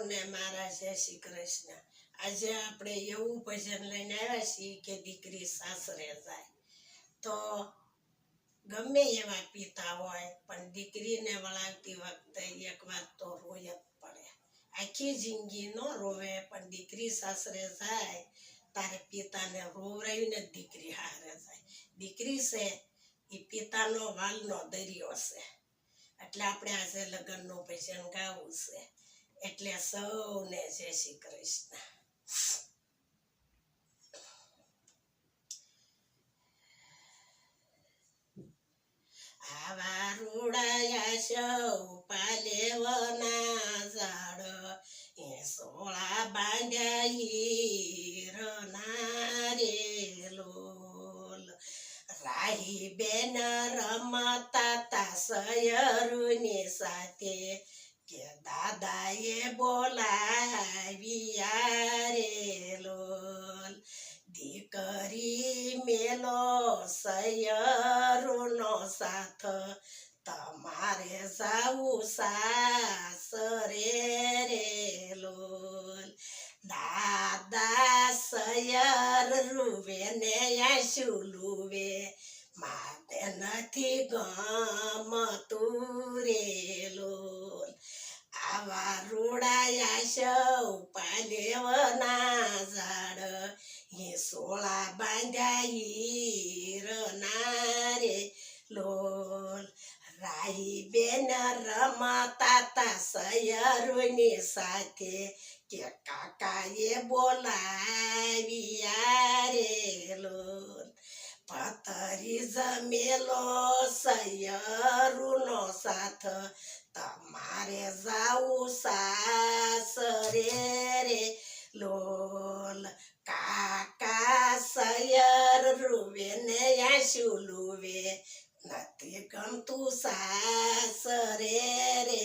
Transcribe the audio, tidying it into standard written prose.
સૌને મારા જય શ્રી કૃષ્ણ। આજે આપણે એવું ભજન લઈને આવ્યા છીએ કે દીકરી સાસરે જાય તો ગમે એવા પિતા હોય પણ દીકરીને વળાવતી વખતે એક વાર તો રોય જ પડે। આખી જિંદગી ન રોવે પણ દીકરી સાસરે જાય તારે પિતાને રોવરાવીને જ દીકરી હારે જાય। દીકરી છે એ પિતાનો વાલનો દરિયો છે, એટલે આપણે આજે લગ્નનું ભજન ગાવું છે। એટલે સૌને જય શ્રી કૃષ્ણ। આવા રૂડાયા સૌ પાલેવના ઝાડ એ સોળા બાંધ્યા હીરના રે લોલ। રાહી બેન રમતા તા સયરુની સાથે કે દાદાએ બોલાવ્યા રે લોલ। દીકરી મેલો સયરુનો સાથ તમારે જાવું સાસરે રે લોલ। દાદા સયર રૂવે ને આંસુ લુવે માતે નથી ગમતું રે લોલ। આવા રૂડાયા સૌ પાલેવના ઝાડ એ સોળા બાંધ્યા હીરના રે લોલ। રાહી બેન રમતા તા સયરુની સાથે કે કાકાએ બોલાવ્યા રે લોલ। પતરી જમેલો સયરુનો સાથ તમારે જાવું સાસરે રે લોલ। કાકા સયર રૂવે ને આંસુ લુવે નથી ગમતું સાસરે રે